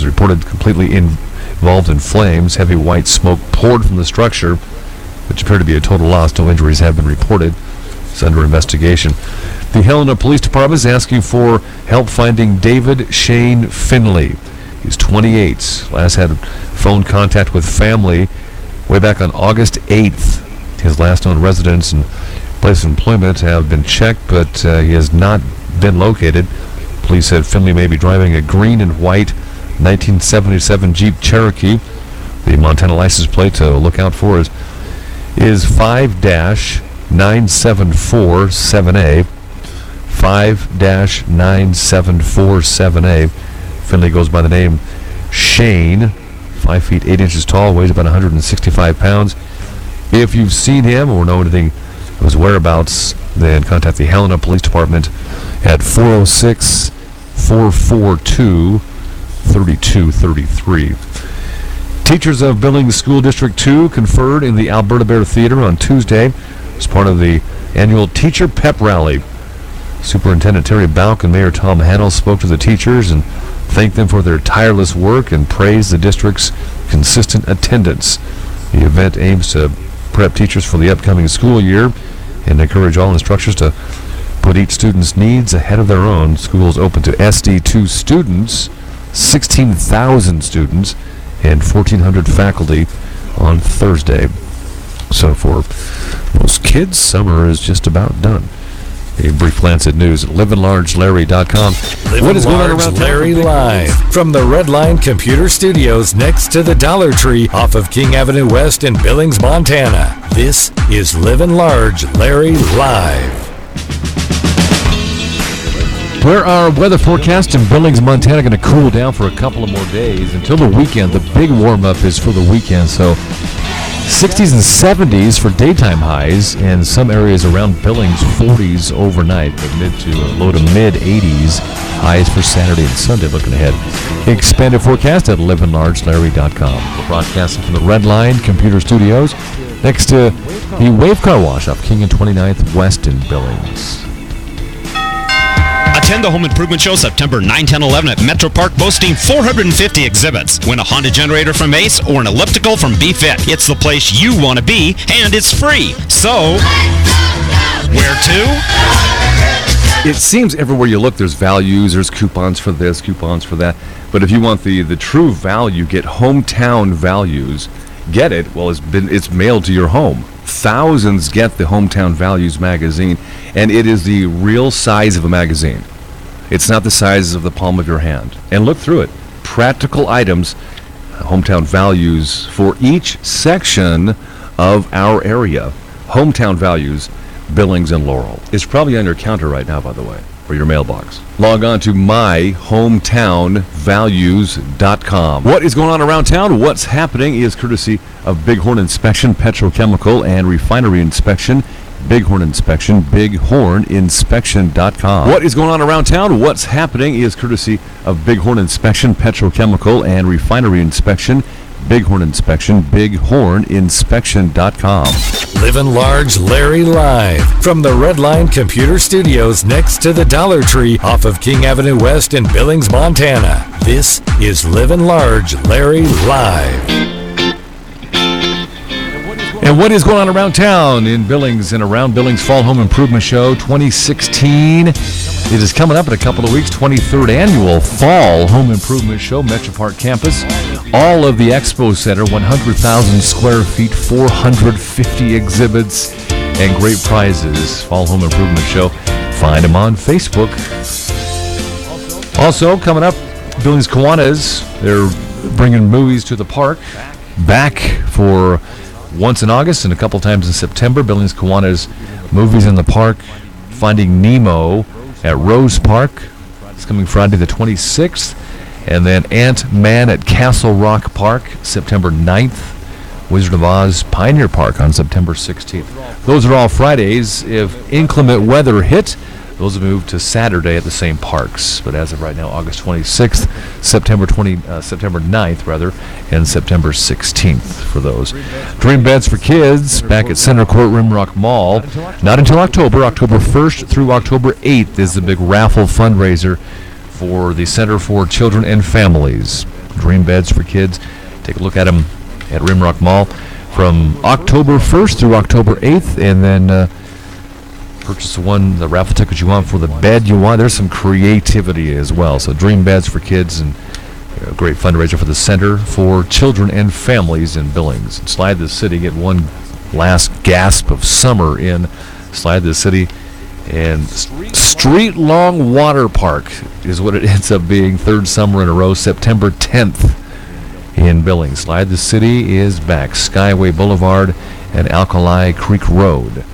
reported completely involved in flames. Heavy white smoke poured from the structure, which appeared to be a total loss. No injuries have been reported. It's under investigation. The Helena Police Department is asking for help finding David Shane Finley. He's 28. Last had phone contact with family way back on August 8th. His last known residence and place of employment have been checked, but he has not been located. Police said Finley may be driving a green and white 1977 Jeep Cherokee. The Montana license plate to look out for is 5-9747A. 5-9747A. Finley goes by the name Shane, 5 feet 8 inches tall, weighs about 165 pounds. If you've seen him or know anything of his whereabouts, then contact the Helena Police Department at 406-442-3233. Teachers of Billings School District 2 conferred in the Alberta Bear Theater on Tuesday as part of the annual Teacher Pep Rally. Superintendent Terry Bauk and Mayor Tom Hannell spoke to the teachers and thanked them for their tireless work and praised the district's consistent attendance. The event aims to prep teachers for the upcoming school year and encourage all instructors to put each student's needs ahead of their own. School is open to SD2 students, 16,000 students, and 1,400 faculty on Thursday. So for most kids, summer is just about done. A brief glance at news at livinlargelarry.com. What is going on around Larry live from the Red Line Computer Studios next to the Dollar Tree off of King Avenue West in Billings, Montana. This is Livin Large Larry Live. Where our weather forecast in Billings, Montana, going to cool down for a couple of more days until the weekend. The big warm-up is for the weekend, so 60s and 70s for daytime highs, and some areas around Billings 40s overnight, but low to mid 80s highs for Saturday and Sunday. Looking ahead, expanded forecast at livinlargelarry.com. We're broadcasting from the Red Line Computer Studios next to the Wave Car Wash off King and 29th West in Billings. Attend the Home Improvement Show September 9, 10, 11 at Metro Park, boasting 450 exhibits. Win a Honda generator from Ace or an elliptical from BFit. It's the place you want to be, and it's free. So, where to? It seems everywhere you look, there's values, there's coupons for this, coupons for that. But if you want the true value, get Hometown Values. Get it? Well, it's mailed to your home. Thousands get the Hometown Values magazine, and it is the real size of a magazine. It's not the size of the palm of your hand. And look through it. Practical items, Hometown Values for each section of our area. Hometown Values, Billings and Laurel. It's probably on your counter right now, by the way, or your mailbox. Log on to myhometownvalues.com. What is going on around town? What's happening is courtesy of Bighorn Inspection, Petrochemical, and Refinery Inspection. Bighorn Inspection, bighorninspection.com. What is going on around town? What's happening is courtesy of Bighorn Inspection, Petrochemical, and Refinery Inspection. Bighorn Inspection, bighorninspection.com. Livin Large Larry live from the Red Line Computer Studios next to the Dollar Tree off of King Avenue West in Billings, Montana. This is Livin Large Larry live. And what is going on around town in Billings and around Billings Fall Home Improvement Show 2016? It is coming up in a couple of weeks, 23rd Annual Fall Home Improvement Show, Metro Park Campus. All of the Expo Center, 100,000 square feet, 450 exhibits, and great prizes. Fall Home Improvement Show. Find them on Facebook. Also, coming up, Billings Kiwanis. They're bringing movies to the park. Back for once in August and a couple times in September. Billings Kiwanis Movies in the Park. Finding Nemo at Rose Park. It's coming Friday the 26th. And then Ant-Man at Castle Rock Park, September 9th. Wizard of Oz Pioneer Park on September 16th. Those are all Fridays. If inclement weather hit, those will move to Saturday at the same parks. But as of right now, August 26th, September 9th, and September 16th for those. Dream Beds for Kids back at Center Court Rimrock Mall. Not until October 1st through October 8th is the big raffle fundraiser for the Center for Children and Families. Dream Beds for Kids. Take a look at them at Rimrock Mall from October 1st through October 8th, and then purchase the raffle ticket you want for the bed you want. There's some creativity as well. So Dream Beds for Kids, and a great fundraiser for the Center for Children and Families in Billings. Slide the City, get one last gasp of summer in Slide the City. And Street Long Water Park is what it ends up being, third summer in a row, September 10th in Billings. Slide the City is back. Skyway Boulevard and Alkali Creek Road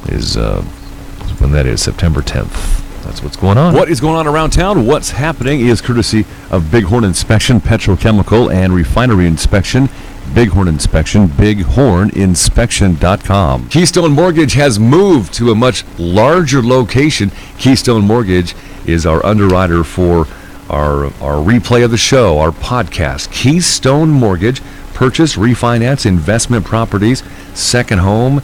is when that is, September 10th. That's what's going on. What is going on around town? What's happening is courtesy of Bighorn Inspection, Petrochemical, and Refinery Inspection. Bighorn Inspection, bighorninspection.com. Keystone Mortgage has moved to a much larger location. Keystone Mortgage is our underwriter for our replay of the show, our podcast. Keystone Mortgage, purchase, refinance, investment properties, second home,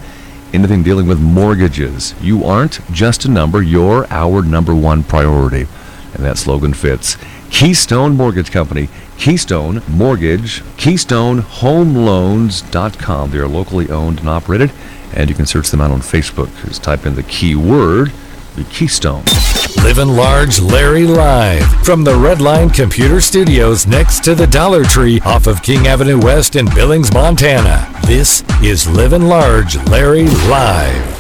anything dealing with mortgages. You aren't just a number, you're our number one priority. And that slogan fits. Keystone Mortgage Company, Keystone Mortgage, KeystoneHomeLoans.com. They are locally owned and operated, and you can search them out on Facebook. Just type in the keyword, the Keystone. Livin' Large Larry live from the Redline Computer Studios next to the Dollar Tree off of King Avenue West in Billings, Montana. This is Livin' Large Larry live.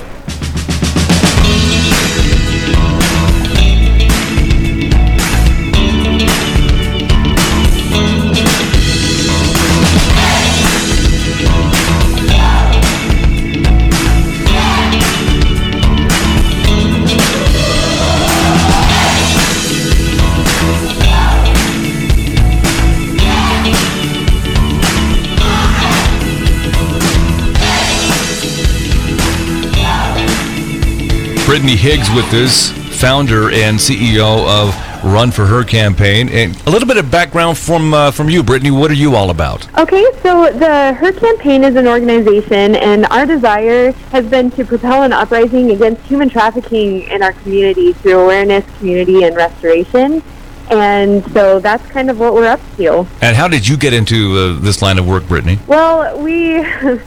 Brittany Higgs with us, founder and CEO of Run for Her campaign. And a little bit of background from you, Brittany. What are you all about? Okay, so the Her campaign is an organization, and our desire has been to propel an uprising against human trafficking in our community through awareness, community, and restoration. And so that's kind of what we're up to. And how did you get into this line of work, Brittany? Well,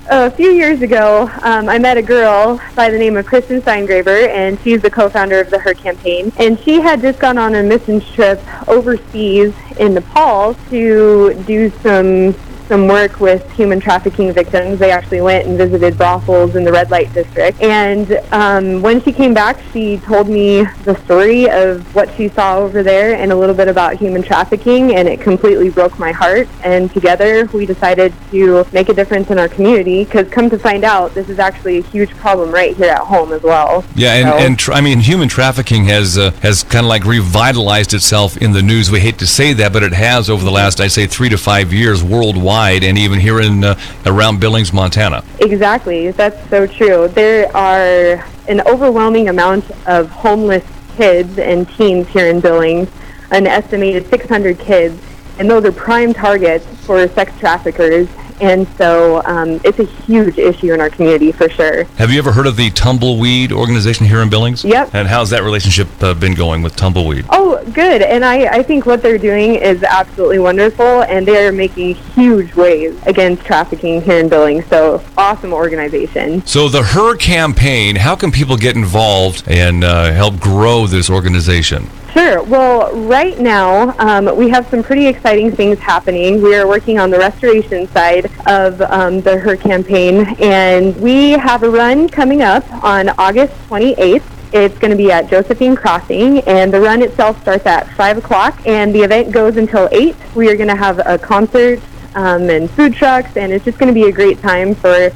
a few years ago, I met a girl by the name of Kristen Steingraber, and she's the co-founder of the Her campaign. And she had just gone on a missions trip overseas in Nepal to do some work with human trafficking victims. They actually went and visited brothels in the red light district. And when she came back, she told me the story of what she saw over there and a little bit about human trafficking, and it completely broke my heart. And together we decided to make a difference in our community, because come to find out, this is actually a huge problem right here at home as well. Yeah, and I mean, human trafficking has kind of like revitalized itself in the news. We hate to say that, but it has over the last, I'd say, 3 to 5 years worldwide, and even here in around Billings, Montana. Exactly, that's so true. There are an overwhelming amount of homeless kids and teens here in Billings, an estimated 600 kids, and those are prime targets for sex traffickers. And so it's a huge issue in our community for sure. Have you ever heard of the Tumbleweed organization here in Billings? Yep. And how's that relationship been going with Tumbleweed? Oh, good. And I think what they're doing is absolutely wonderful, and they're making huge waves against trafficking here in Billings. So awesome organization. So the Her campaign, how can people get involved and help grow this organization? Sure. Well, right now, we have some pretty exciting things happening. We are working on the restoration side of the Her campaign, and we have a run coming up on August 28th. It's going to be at Josephine Crossing, and the run itself starts at 5 o'clock, and the event goes until 8. We are going to have a concert and food trucks, and it's just going to be a great time for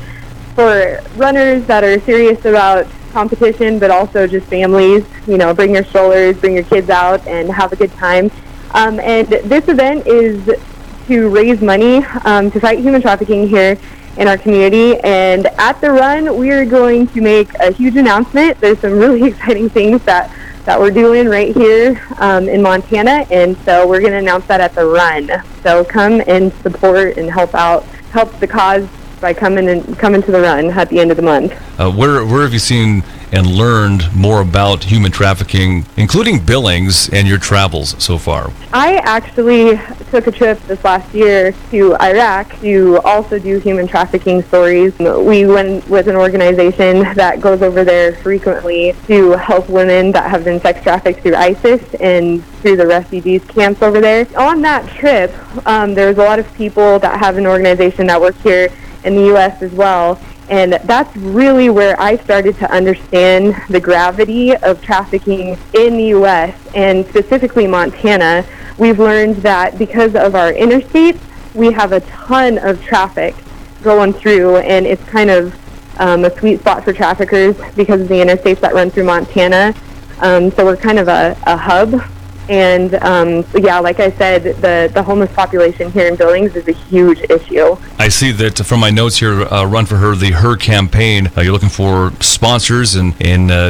runners that are serious about competition, but also just families. You know, bring your strollers, bring your kids out, and have a good time. And this event is to raise money to fight human trafficking here in our community. And at the run, we are going to make a huge announcement. There's some really exciting things that we're doing right here in Montana, and so we're going to announce that at the run. So come and support and help the cause by coming to the run at the end of the month. Where have you seen and learned more about human trafficking, including Billings and your travels so far? I actually took a trip this last year to Iraq to also do human trafficking stories. We went with an organization that goes over there frequently to help women that have been sex trafficked through ISIS and through the refugees camps over there. On that trip, there was a lot of people that have an organization that work here in the U.S. as well. And that's really where I started to understand the gravity of trafficking in the U.S. and specifically Montana. We've learned that because of our interstates, we have a ton of traffic going through, and it's kind of a sweet spot for traffickers because of the interstates that run through Montana. So we're kind of a hub. And yeah, like I said, the homeless population here in Billings is a huge issue. I see that from my notes here, Run for Her, the Her campaign, you're looking for sponsors in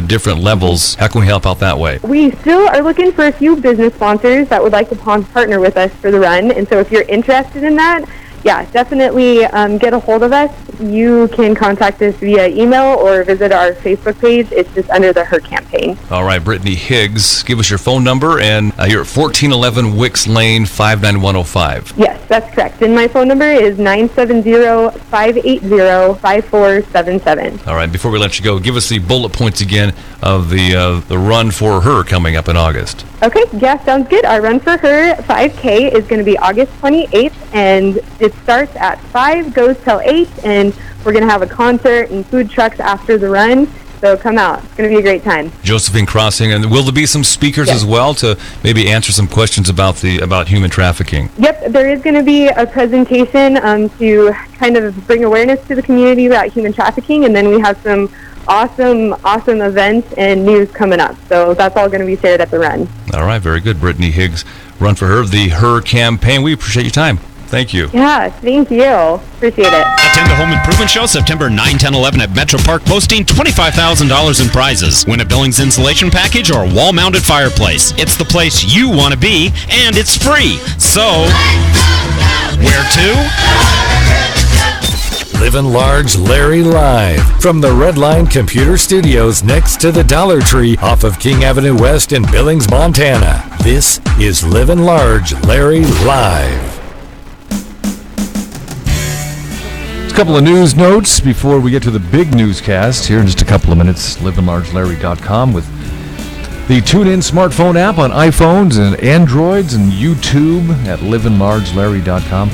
different levels. How can we help out that way? We still are looking for a few business sponsors that would like to partner with us for the run. And so if you're interested in that, yeah, definitely get a hold of us. You can contact us via email or visit our Facebook page. It's just under the Her campaign. All right, Brittany Higgs, give us your phone number, and you're at 1411 Wicks Lane, 59105. Yes, that's correct. And my phone number is 970-580-5477. All right, before we let you go, give us the bullet points again of the Run for Her coming up in August. Okay, yeah, sounds good. Our Run for Her 5K is going to be August 28th, and it starts at 5, goes till 8, and we're going to have a concert and food trucks after the run. So come out. It's going to be a great time. Josephine Crossing, and will there be some speakers as well to maybe answer some questions about human trafficking? Yep, there is going to be a presentation to kind of bring awareness to the community about human trafficking, and then we have some awesome events and news coming up. So that's all going to be shared at the run. All right, very good. Brittany Higgs, Run for Her, the Her campaign. We appreciate your time. Thank you. Yeah, thank you. Appreciate it. Attend the Home Improvement Show September 9, 10, 11 at Metro Park, posting $25,000 in prizes. Win a Billings insulation package or a wall-mounted fireplace. It's the place you want to be, and it's free. So, where to? Livin' Large Larry Live from the Red Line Computer Studios next to the Dollar Tree off of King Avenue West in Billings, Montana. This is Livin' Large Larry Live. A couple of news notes before we get to the big newscast here in just a couple of minutes. LivinLargeLarry.com with the TuneIn smartphone app on iPhones and Androids, and YouTube at LivinLargeLarry.com.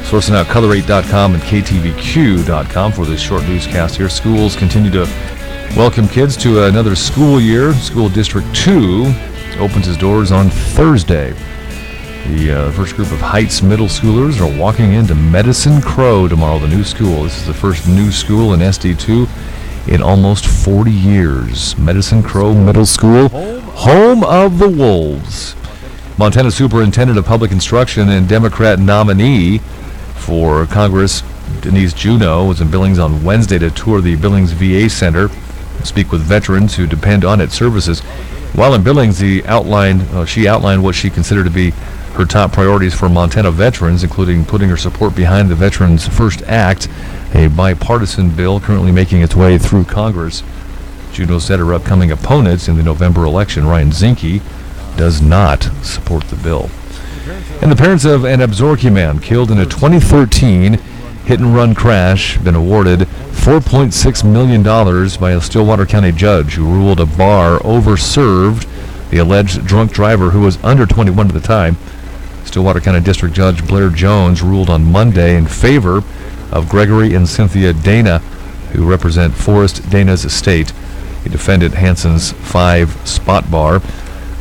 Sourcing out Color8.com and KTVQ.com for this short newscast here. Schools continue to welcome kids to another school year. School District 2 opens its doors on Thursday. The first group of Heights middle schoolers are walking into Medicine Crow tomorrow, the new school. This is the first new school in SD2 in almost 40 years. Medicine Crow Middle School, home of the Wolves. Montana Superintendent of Public Instruction and Democrat nominee for Congress, Denise Juneau, was in Billings on Wednesday to tour the Billings VA Center and speak with veterans who depend on its services. While in Billings, she outlined what she considered to be her top priorities for Montana veterans, including putting her support behind the Veterans First Act, a bipartisan bill currently making its way through Congress. Juneau said her upcoming opponents in the November election, Ryan Zinke, does not support the bill. And the parents of an Absaroka man killed in a 2013 hit-and-run crash been awarded $4.6 million by a Stillwater County judge who ruled a bar overserved the alleged drunk driver who was under 21 at the time. Stillwater County District Judge Blair Jones ruled on Monday in favor of Gregory and Cynthia Dana, who represent Forrest Dana's estate. The defendant, Hansen's 5 Spot Bar,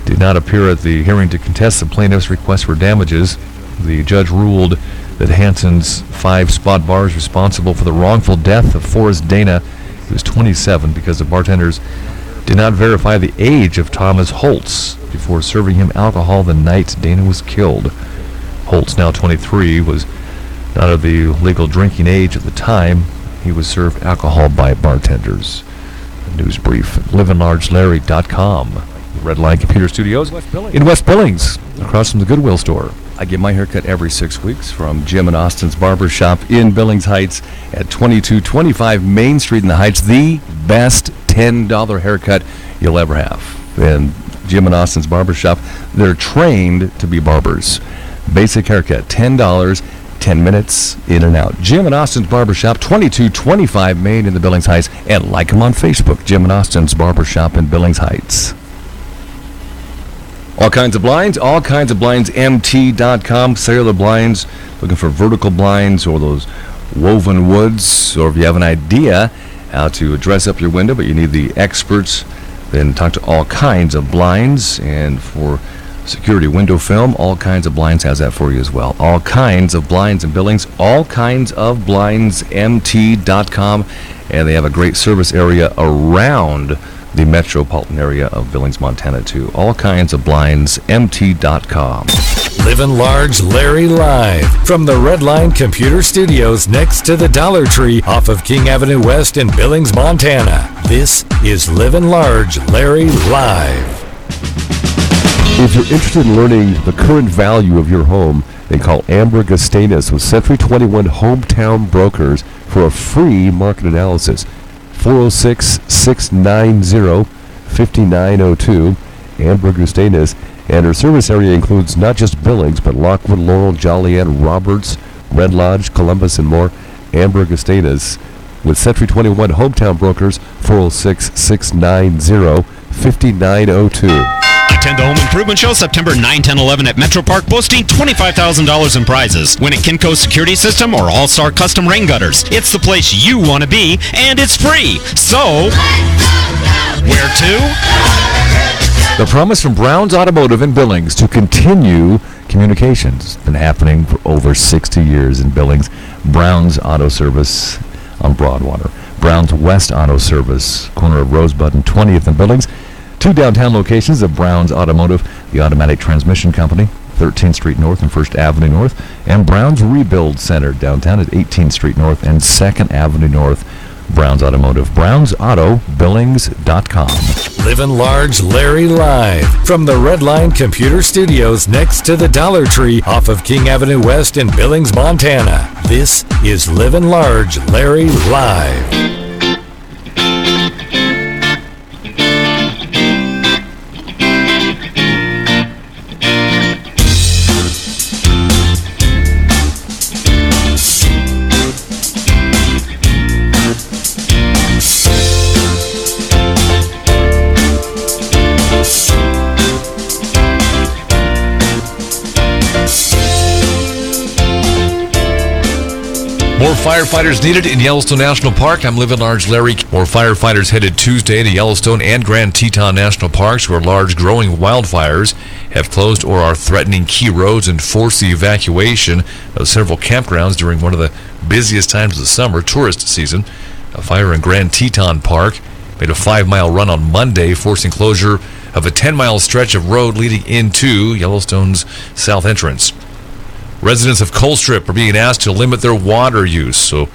did not appear at the hearing to contest the plaintiff's request for damages. The judge ruled that Hansen's 5 Spot Bar is responsible for the wrongful death of Forrest Dana, who was 27, because the bartenders did not verify the age of Thomas Holtz before serving him alcohol the night Dana was killed. Holtz, now 23, was not of the legal drinking age at the time. He was served alcohol by bartenders. A news brief at LivinLargeLarry.com. The Red Line Computer Studios in West Billings, across from the Goodwill store. I get my haircut every 6 weeks from Jim and Austin's Barber Shop in Billings Heights at 2225 Main Street in the Heights. The best $10 haircut you'll ever have. And Jim and Austin's Barbershop, they're trained to be barbers. Basic haircut, $10, 10 minutes, in and out. Jim and Austin's Barbershop, 2225 Main in the Billings Heights. And like them on Facebook, Jim and Austin's Barbershop in Billings Heights. All kinds of blinds, allkindsofblindsmt.com. Cellular blinds, looking for vertical blinds or those woven woods, or if you have an idea how to dress up your window, but you need the experts, then talk to All Kinds of Blinds. And for security window film, All Kinds of Blinds has that for you as well. All Kinds of Blinds and Billings, allkindsofblindsmt.com. And they have a great service area around the metropolitan area of Billings, Montana, too. allkindsofblindsmt.com. Livin' Large Larry live from the Redline Computer Studios next to the Dollar Tree off of King Avenue West in Billings, Montana. This is Livin' Large Larry live. If you're interested in learning the current value of your home, then call Amber Gustanis with Century 21 Hometown Brokers for a free market analysis. 406-690-5902. Amber Gustanis. And her service area includes not just Billings, but Lockwood, Laurel, Joliet, Roberts, Red Lodge, Columbus, and more. Amber Gustanis with Century 21 Hometown Brokers, 406-690-5902. Attend the Home Improvement Show September 9, 10, 11 at Metro Park, boasting $25,000 in prizes. Win a Kinco security system or All-Star custom rain gutters. It's the place you want to be, and it's free. So, where to? The promise from Brown's Automotive in Billings to continue communications. It's been happening for over 60 years in Billings. Brown's Auto Service on Broadwater. Brown's West Auto Service, corner of Rosebud and 20th in Billings. 2 downtown locations of Brown's Automotive, the Automatic Transmission Company, 13th Street North and 1st Avenue North, and Brown's Rebuild Center downtown at 18th Street North and 2nd Avenue North. Brown's Automotive, BrownsAutoBillings.com. Livin' Large Larry live from the Redline Computer Studios next to the Dollar Tree off of King Avenue West in Billings, Montana. This is Livin' Large Larry live. More firefighters needed in Yellowstone National Park. I'm Livin' Large Larry. More firefighters headed Tuesday to Yellowstone and Grand Teton National Parks, where large growing wildfires have closed or are threatening key roads and forced the evacuation of several campgrounds during one of the busiest times of the summer, tourist season. A fire in Grand Teton Park made a 5-mile run on Monday, forcing closure of a 10-mile stretch of road leading into Yellowstone's south entrance. Residents of Colstrip are being asked to limit their water use so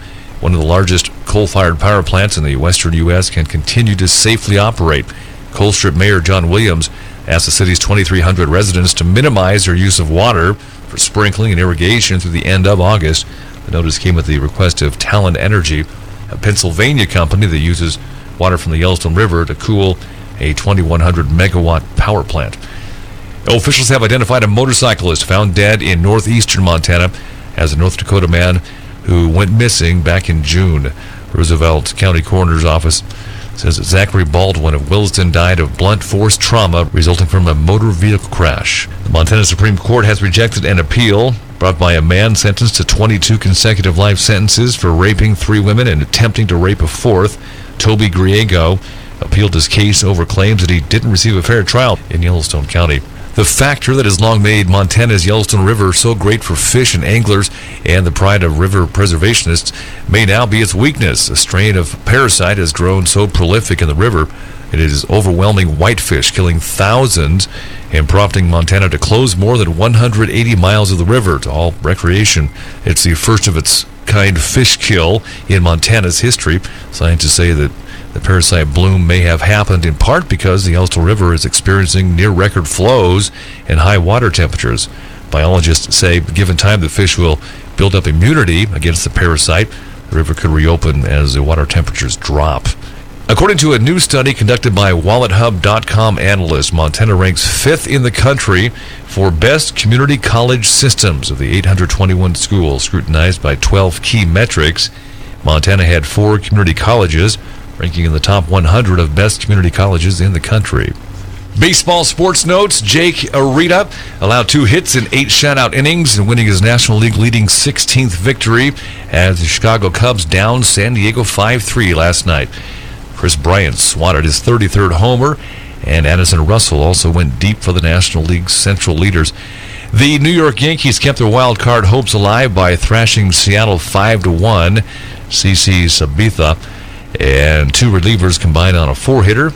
one of the largest coal-fired power plants in the western U.S. can continue to safely operate. Colstrip Mayor John Williams asked the city's 2,300 residents to minimize their use of water for sprinkling and irrigation through the end of August. The notice came at the request of Talon Energy, a Pennsylvania company that uses water from the Yellowstone River to cool a 2,100 megawatt power plant. Officials have identified a motorcyclist found dead in northeastern Montana as a North Dakota man who went missing back in June. Roosevelt County Coroner's Office says that Zachary Baldwin of Williston died of blunt force trauma resulting from a motor vehicle crash. The Montana Supreme Court has rejected an appeal brought by a man sentenced to 22 consecutive life sentences for raping 3 women and attempting to rape a 4th. Toby Griego appealed his case over claims that he didn't receive a fair trial in Yellowstone County. The factor that has long made Montana's Yellowstone River so great for fish and anglers and the pride of river preservationists may now be its weakness. A strain of parasite has grown so prolific in the river, it is overwhelming whitefish, killing thousands and prompting Montana to close more than 180 miles of the river to all recreation. It's the first of its kind fish kill in Montana's history. Scientists say that the parasite bloom may have happened in part because the Yellowstone River is experiencing near-record flows and high water temperatures. Biologists say, given time, the fish will build up immunity against the parasite. The river could reopen as the water temperatures drop. According to a new study conducted by WalletHub.com analysts, Montana ranks 5th in the country for best community college systems. Of the 821 schools scrutinized by 12 key metrics, Montana had 4 community colleges, ranking in the top 100 of best community colleges in the country. Baseball sports notes. Jake Arrieta allowed 2 hits in 8 shutout innings and winning his National League leading 16th victory as the Chicago Cubs downed San Diego 5-3 last night. Chris Bryant swatted his 33rd homer, and Addison Russell also went deep for the National League's Central leaders. The New York Yankees kept their wild card hopes alive by thrashing Seattle 5-1. CC Sabathia and 2 relievers combined on a 4-hitter.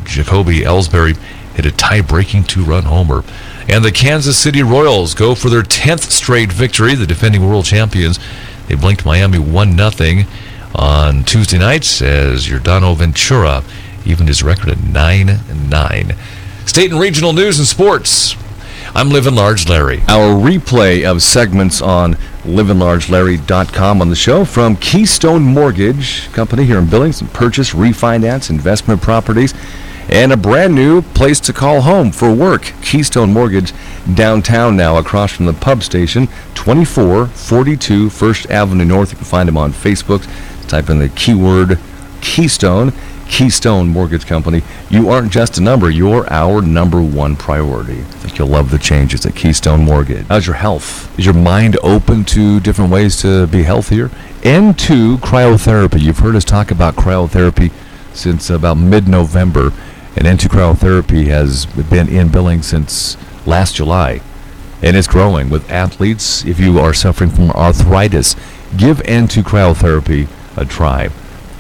Jacoby Ellsbury hit a tie-breaking 2-run homer. And the Kansas City Royals go for their 10th straight victory. The defending world champions, they blinked Miami 1-0 on Tuesday nights as Giordano Ventura evened his record at 9-9. State and regional news and sports. I'm Livin Large Larry. Our replay of segments on livinlargelarry.com on the show from Keystone Mortgage Company here in Billings, and purchase, refinance, investment properties, and a brand new place to call home for work. Keystone Mortgage downtown now, across from the pub station, 2442 First Avenue North. You can find them on Facebook. Type in the keyword Keystone. Keystone Mortgage Company. You aren't just a number, you're our number one priority. I think you'll love the changes at Keystone Mortgage. How's your health? Is your mind open to different ways to be healthier? N2 Cryotherapy. You've heard us talk about cryotherapy since about mid-November, and N2 Cryotherapy has been in Billings since last July, and it's growing with athletes. If you are suffering from arthritis, give N2 Cryotherapy a try.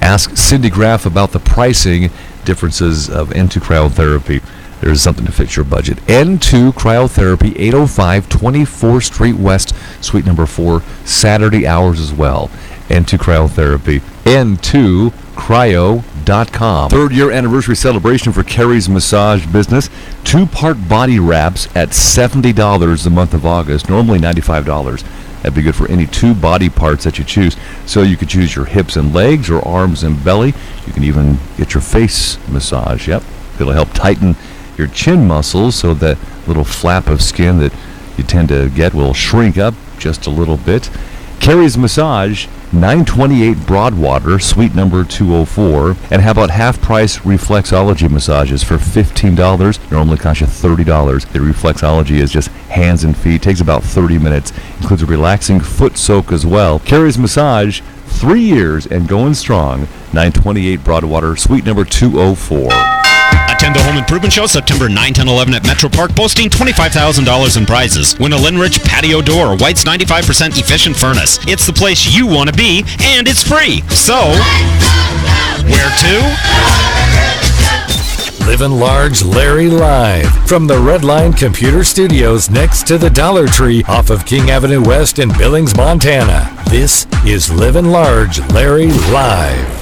Ask Cindy Graff about the pricing differences of N2 Cryotherapy. There's something to fit your budget. N2 Cryotherapy, 805 24th Street West, Suite number 4, Saturday hours as well. N2 Cryotherapy, N2Cryo.com. 3rd year anniversary celebration for Carrie's Massage business. 2-part body wraps at $70 the month of August, normally $95. That'd be good for any 2 body parts that you choose. So you could choose your hips and legs, or arms and belly. You can even get your face massage. Yep. It'll help tighten your chin muscles so that little flap of skin that you tend to get will shrink up just a little bit. Carrie's Massage, 928 Broadwater, Suite number 204. And how about half-price reflexology massages for $15? Normally cost you $30. The reflexology is just hands and feet. Takes about 30 minutes. Includes a relaxing foot soak as well. Carrie's Massage, 3 years and going strong. 928 Broadwater, Suite number 204. Attend the Home Improvement Show September 9, 10, 11 at Metro Park, boasting $25,000 in prizes. Win a Linrich patio door, White's 95% efficient furnace. It's the place you want to be, and it's free. So, where to? Livin Large Larry live from the Red Line Computer Studios next to the Dollar Tree off of King Avenue West in Billings, Montana. This is Livin Large Larry live.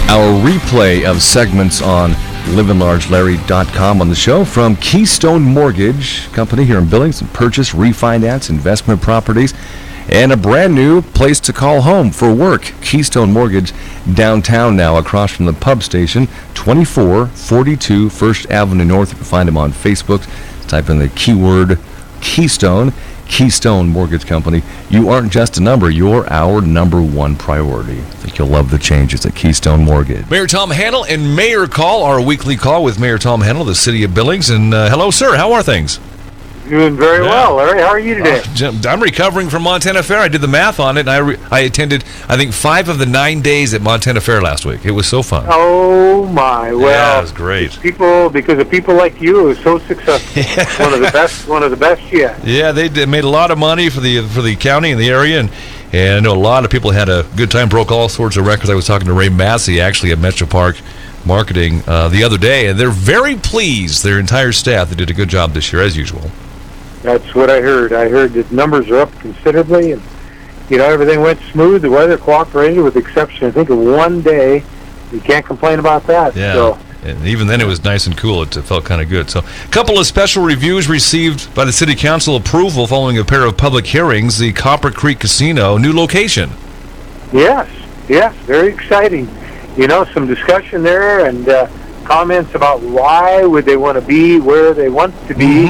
Our replay of segments on livinlargelarry.com on the show from Keystone Mortgage Company here in Billings, and purchase, refinance, investment properties, and a brand new place to call home for work. Keystone Mortgage downtown now, across from the pub station, 2442 First Avenue North. You can find them on Facebook. Type in the keyword Keystone. Keystone Mortgage Company. You aren't just a number, you're our number one priority. I think you'll love the changes at Keystone Mortgage. Mayor Tom Handel and Mayor Call, our weekly call with Mayor Tom Handel, the city of Billings. And hello, sir. How are things? Doing very well, Larry. How are you today? I'm recovering from Montana Fair. I did the math on it, and I attended, I think, 5 of the 9 days at Montana Fair last week. It was so fun. Oh, my. Well, yeah, it was great. Because of people like you, it was so successful. One of the best yet. Yeah, they made a lot of money for the county and the area, and I know a lot of people had a good time, broke all sorts of records. I was talking to Ray Massey, actually, at Metro Park Marketing the other day, and they're very pleased, their entire staff. They did a good job this year, as usual. That's what I heard. I heard that numbers are up considerably, and everything went smooth. The weather cooperated with the exception, I think, of one day. You can't complain about that. Yeah. So, and even then it was nice and cool. It felt kind of good. So a couple of special reviews received by the City Council approval following a pair of public hearings. The Copper Creek Casino, new location. yes, very exciting. Some discussion there and comments about why would they want to be where they want to be.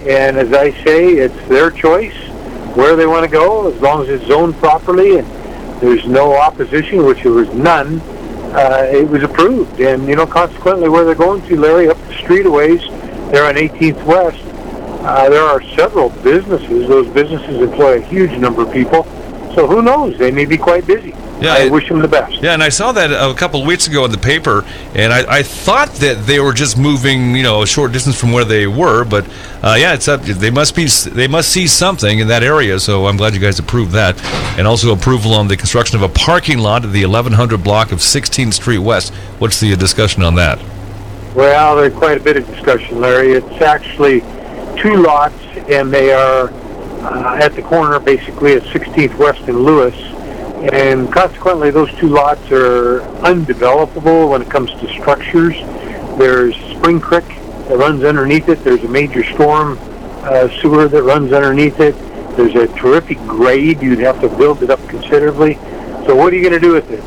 And as I say, it's their choice where they want to go, as long as it's zoned properly and there's no opposition, which there was none. It was approved, and consequently, where they're going to, Larry, up the street a ways, they're on 18th West. There are several businesses. Those businesses employ a huge number of people, so who knows? They may be quite busy. Yeah, I wish them the best. Yeah, and I saw that a couple of weeks ago in the paper, and I thought that they were just moving, a short distance from where they were, but it's up. They must see something in that area. So I'm glad you guys approved that, and also approval on the construction of a parking lot at the 1100 block of 16th Street West. What's the discussion on that? Well, there's quite a bit of discussion, Larry. It's actually two lots, and they are at the corner, basically, at 16th West and Lewis. And consequently, those two lots are undevelopable when it comes to structures. There's Spring Creek that runs underneath it. There's a major storm sewer that runs underneath it. There's a terrific grade. You'd have to build it up considerably. So what are you going to do with it?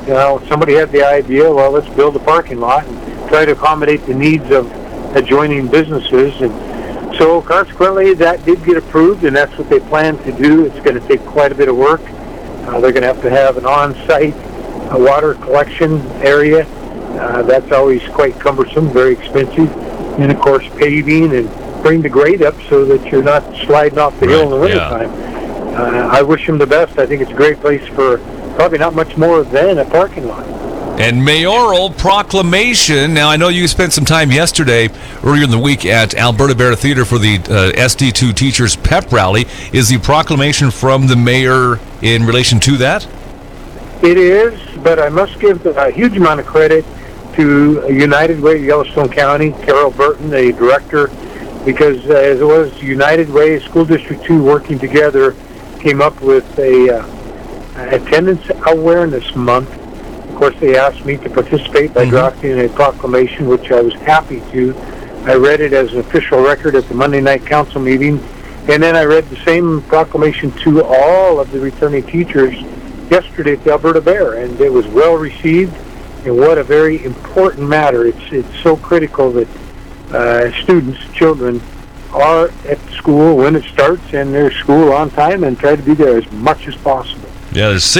Somebody had the idea, well, let's build a parking lot and try to accommodate the needs of adjoining businesses. And so consequently, that did get approved, and that's what they plan to do. It's going to take quite a bit of work. They're going to have an on-site water collection area. That's always quite cumbersome, very expensive. And, of course, paving and bring the grade up so that you're not sliding off the hill in the wintertime. I wish them the best. I think it's a great place for probably not much more than a parking lot. And mayoral proclamation. Now, I know you spent some time yesterday, earlier in the week, at Alberta Bear Theater for the SD2 Teachers Pep Rally. Is the proclamation from the mayor in relation to that? It is, but I must give a huge amount of credit to United Way Yellowstone County, Carol Burton, the director, because as it was United Way, School District 2 working together, came up with a attendance awareness month. Of course, they asked me to participate by drafting a proclamation, which I was happy to. I read it as an official record at the Monday night council meeting, and then I read the same proclamation to all of the returning teachers yesterday at the Alberta Bear, and it was well received. And what a very important matter! It's so critical that students, children, are at school when it starts, and they're school on time, and try to be there as much as possible. Yeah, there's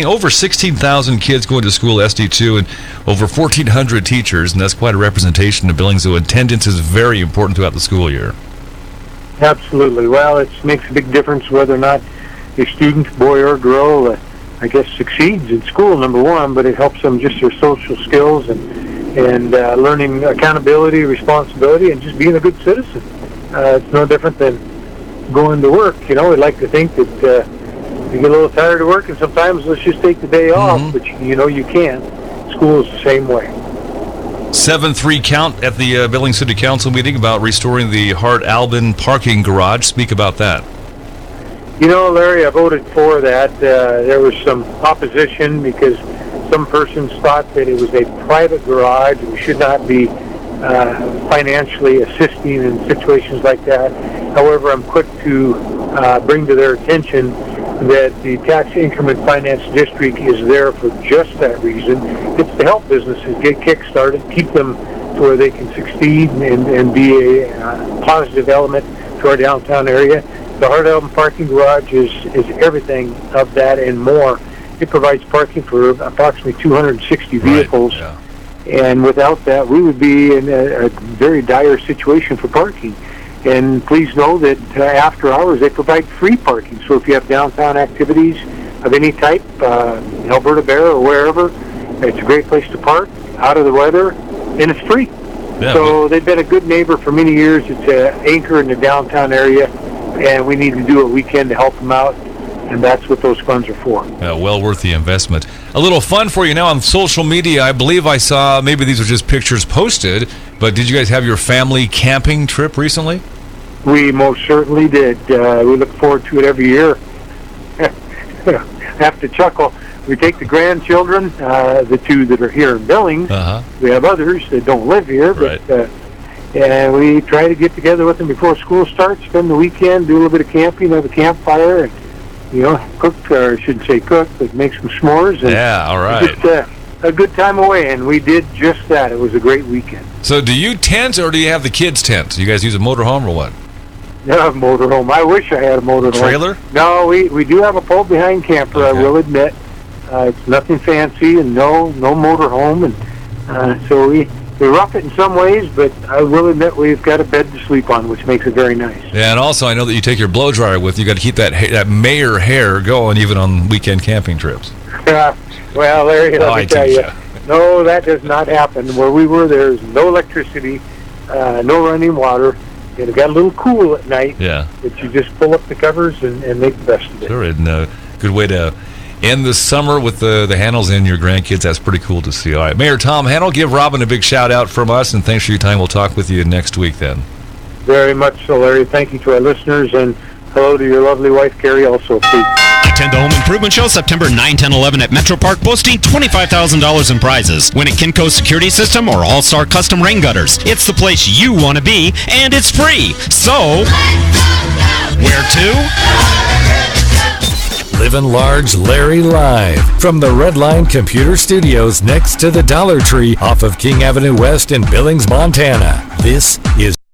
over 16,000 kids going to school SD2 and over 1,400 teachers, and that's quite a representation of Billings. So attendance is very important throughout the school year. Absolutely. Well, it makes a big difference whether or not a student, boy or girl, I guess, succeeds in school, number one, but it helps them just their social skills and learning accountability, responsibility, and just being a good citizen. It's no different than going to work. We'd like to think that you get a little tired of work, and sometimes let's just take the day off, but you can't. School is the same way. 7-3 count at the Billings City Council meeting about restoring the Hart-Albin parking garage. Speak about that. Larry, I voted for that. There was some opposition because some persons thought that it was a private garage and we should not be financially assisting in situations like that. However, I'm quick to bring to their attention that the tax increment finance district is there for just that reason. It's to help businesses get kick-started, keep them to where they can succeed and be a positive element to our downtown area. The Hart-Albin parking garage is everything of that and more. It provides parking for approximately 260 vehicles. Right, yeah. And without that, we would be in a very dire situation for parking. And please know that after hours, they provide free parking. So if you have downtown activities of any type, Alberta Bear or wherever, it's a great place to park, out of the weather, and it's free. Yeah, so they've been a good neighbor for many years. It's an anchor in the downtown area, and we need to do what we can to help them out. And that's what those funds are for. Well worth the investment. A little fun for you now on social media. I believe I saw, maybe these are just pictures posted, but did you guys have your family camping trip recently? We most certainly did. We look forward to it every year. have to chuckle. We take the grandchildren, the two that are here in Billings. We have others that don't live here, but and we try to get together with them before school starts, spend the weekend, do a little bit of camping, have a campfire, and cook, or I shouldn't say cook, but make some s'mores. And all right. Just a good time away, and we did just that. It was a great weekend. So do you tent, or do you have the kids tent? You guys use a motorhome or what? No, motorhome. I wish I had a motorhome. Trailer? No, we do have a pull-behind camper, I will admit. It's nothing fancy and no motorhome, and so we rough it in some ways, but I will admit we've got a bed to sleep on, which makes it very nice. Yeah, and also I know that you take your blow dryer with you. Got to keep that mayor hair going even on weekend camping trips. Well, Larry, let me tell you, no, that does not happen. Where we were, there's no electricity, no running water. It got a little cool at night. Yeah. But you just pull up the covers and make the best of it. Sure, and a good way to end the summer with the Hannels and your grandkids. That's pretty cool to see. All right, Mayor Tom Hannel, give Robin a big shout out from us, and thanks for your time. We'll talk with you next week then. Very much so, Larry. Thank you to our listeners, and hello to your lovely wife, Carrie, also, please. Attend the Home Improvement Show September 9, 10, 11 at Metro Park, boasting $25,000 in prizes. Win a Kinco security system or all-star custom rain gutters. It's the place you want to be, and it's free. So, where to? Livin' Large Larry Live from the Redline Computer Studios next to the Dollar Tree off of King Avenue West in Billings, Montana. This is